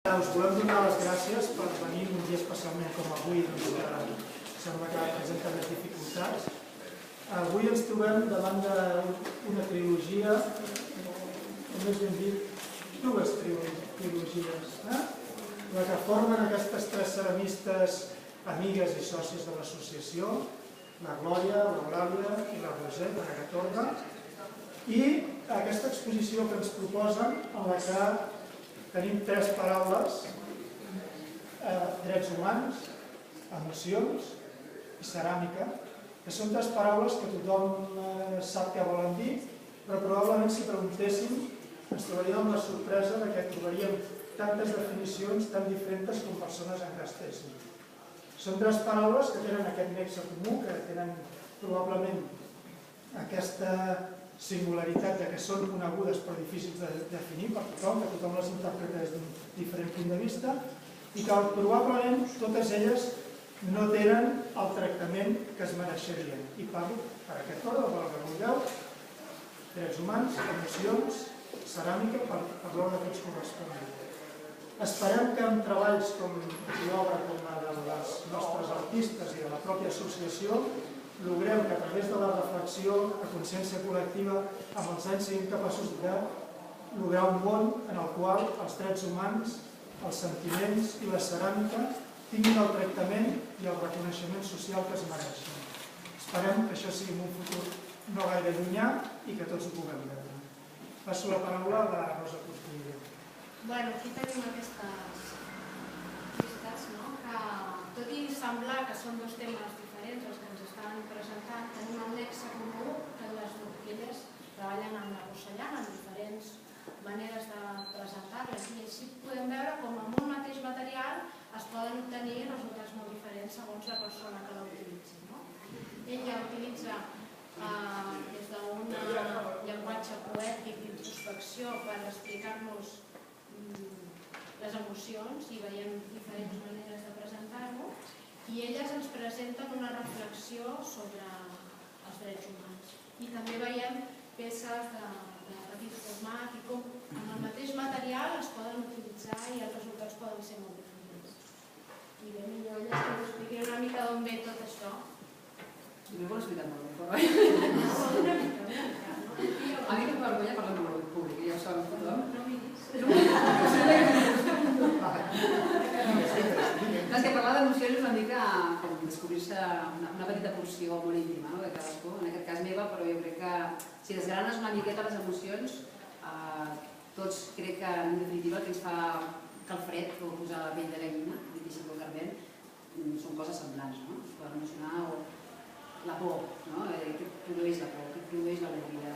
Us volem donar les gràcies per venir un dia especialment com avui, sembla que presenta més dificultats. Avui ens trobem davant d'una trilogia, o més ben dit, dues trilogies, la que formen aquestes tres ceramistes amigues i sòcies de l'associació, la Glòria, l'Eulàlia i la Roser, la Gatorga, i aquesta exposició que ens proposen, en la que tenim tres paraules: drets humans, emocions i ceràmica, que són tres paraules que tothom sap què volen dir, però probablement si preguntéssim ens trobaríem amb la sorpresa que trobaríem tantes definicions tan diferents com persones en què estéssim. Són tres paraules que tenen aquest nexe comú, que tenen probablement aquesta singularitat que són conegudes però difícils de definir per tothom, que tothom les interpreta des d'un diferent punt de vista i que probablement totes elles no tenen el tractament que es mereixerien. I parlo per aquest ordre, per el que vulgueu: drets humans, emocions, ceràmica, per l'ordre que ens correspon. Esperem que amb treballs com l'obra com la dels nostres artistes i de la pròpia associació logrem que a través de la reflexió, la consciència col·lectiva, amb els anys siguem capaços de lograr un món en el qual els drets humans, els sentiments i la ceràmica tinguin el tractament i el reconeixement social que es mereixen. Esperem que això sigui en un futur no gaire llunyà i que tots ho puguem veure. Passo la paraula a la Rosa Costilla. Aquí tenim aquestes llistes, que tot i semblar que són dos temes diferents els que ens estan presentant, tenim el nexe comú que elles treballen amb la porcellana, amb diferents maneres de presentar-les, i així podem veure com amb un mateix material es poden obtenir resultats molt diferents segons la persona que l'utilitzi. Ella utilitza des d'un llenguatge poètic d'introspecció per explicar-nos les emocions, i veiem diferents maneres de presentar-ho, i elles ens presenten una reflexió sobre els drets humans. I també veiem peces de petit format i com amb el mateix material es poden utilitzar i els resultats poden ser molt diferents. I bé, millor elles que us expliquin una mica d'on ve tot això. Jo m'ho he explicat molt bé, però Una mica. a mi em vergonya parlar en públic, ja ho sabem tothom. No miris. És que parlar d'emocions és una mica com descobrir-se una petita porció molt íntima de cadascú, en aquest cas meva, però jo crec que si desgranes una miqueta les emocions, tots crec que en definitiva el que ens fa calfred o posar la pell de gallina, dit així vulgarment, són coses semblants, per emocionar o la por, que produeix la por, que produeix l'alegria,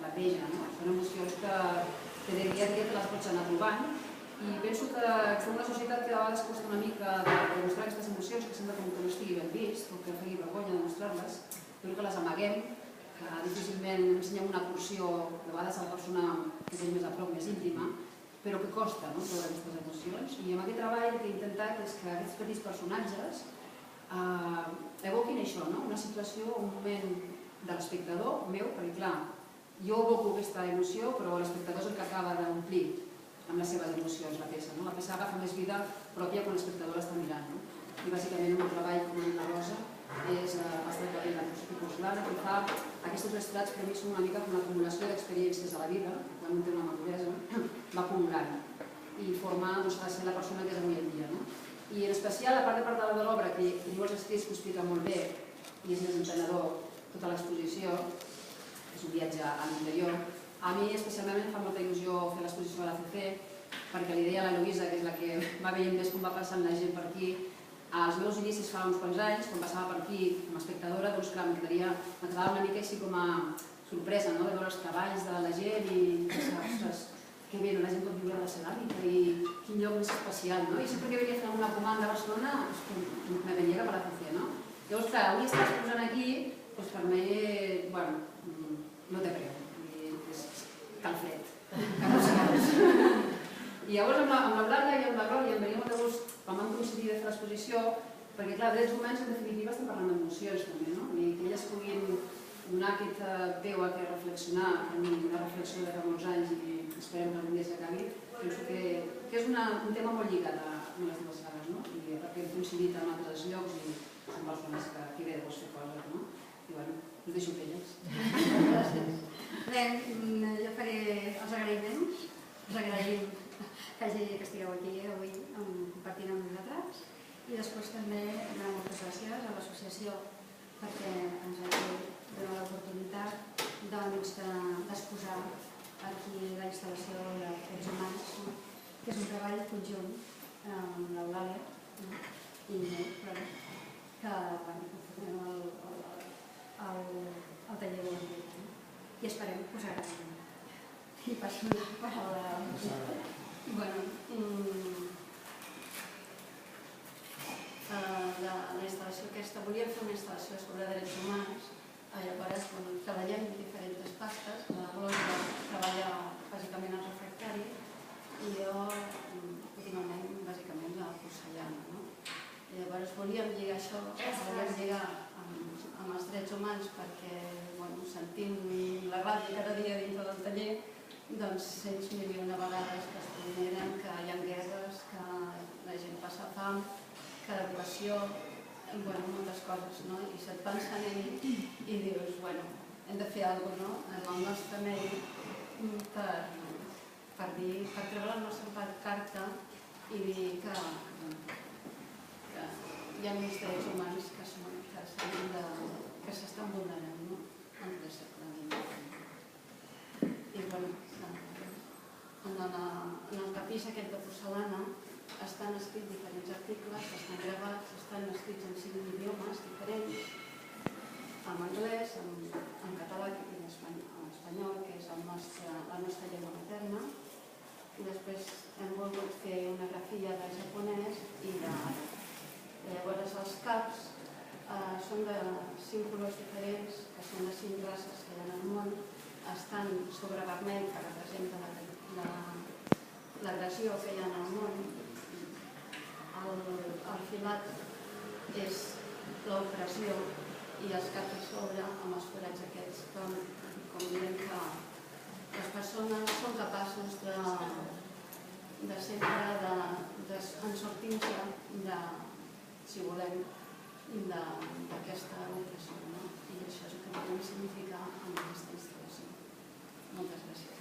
la peja, són emocions que de dia a dia te les pots anar trobant. I penso que som una societat que a vegades costa una mica de demostrar aquestes emocions, que sembla com que no estigui ben vist o que faci vergonya demostrar-les, però que les amaguem, que difícilment ensenyem una porció, de vegades a la persona que tenim més a prop, més íntima, però que costa treure aquestes emocions. I amb aquest treball el que he intentat és que aquests petits personatges evoquin això, una situació, un moment de l'espectador meu, perquè clar, jo evoco aquesta emoció, però l'espectador és el que acaba d'omplir amb les seves emocions la peça. La peça agafa més vida pròpia quan l'espectador l'està mirant. I bàsicament un treball com en la Rosa és bastant paper de porcelana que fa aquests il·lustrats, per mi són una mica com una acumulació d'experiències a la vida, quan un té una maduresa, va acumulant i forma la persona que és avui en dia. I en especial, a part de l'obra, que diu els escrits que ho explica molt bé i és desentenedor tota l'exposició, és un viatge a l'interior, a mi especialment em fa molta il·lusió fer l'exposició a l'ACC, perquè li deia a la Lluïsa, que és la que va veient més com va passant la gent per aquí, als meus inicis fa uns quants anys, quan passava per aquí com a espectadora, doncs clar, m'agradava una mica així com a sorpresa de veure els treballs de la gent i pensar, ostres, que bé, la gent pot viure de la ceràmica i quin lloc més especial, I sempre que venia a fer alguna comanda a Barcelona, me venia cap a l'ACC, Llavors, clar, avui estàs posant aquí, doncs per mi, no té preu. Calfred, carrossegados. I llavors amb l'Eulàlia i amb la Glòria em venia molt de gust quan vam coincidir de fer l'exposició, perquè clar, drets humans en definitiva estem parlant d'emocions també, i que elles puguin donar aquesta veu a reflexionar, una reflexió de fa molts anys i esperem que algun dia s'acabi, penso que que és un tema molt lligat a les dues sales, no? I perquè hem coincidit en altres llocs i són persones que aquí ve de fer coses, no? I bueno, us deixo fer elles. Gràcies. Bé, jo faré els agraïments. Us agraïm que estigueu aquí avui compartint amb nosaltres. I després també donar moltes gràcies a l'associació perquè ens hagi donat l'oportunitat d'exposar aquí la instal·lació de Drets Humans, que és un treball conjunt amb l'Eulàlia i que formem el taller voluntat. I esperem que us agradi. I passo la paraula. La instal·lació aquesta, volíem fer una instal·lació sobre drets humans, llavors treballem diferents pastes, la Glòria treballa bàsicament el refractari i jo últimament bàsicament la porcellana. Llavors volíem lligar això, volíem lligar amb els drets humans perquè sentim la ràbia cada dia dintre del taller, doncs sents milions de vegades que es vulneren, que hi ha guerres, que la gent passa fam, que depressió, moltes coses, no? I se't pensa en ell i dius, hem de fer alguna cosa en el nostre medi per treure la nostra carta i dir que hi ha més drets humans que s'estan vulnerant en el segle XX. I en el tapís aquest de porcellana estan escrits diferents articles, estan gravats, estan escrits en 5 idiomes diferents, en anglès, en català i en espanyol, que és la nostra llengua materna. I després hem volgut fer una grafia de japonès i d'àrab. Llavors els caps són de 5 colors diferents, que són de 5 races que hi ha al món, estan sobre vermell, que representa l'agressió que hi ha al món. El filat és l'opressió i els caps a sobre amb els forats aquests, com diem que les persones són capaços de sempre en sortir-se, si volem, d'aquesta opressió. I això és el que volem significar amb aquesta instal·lació. Moltes gràcies.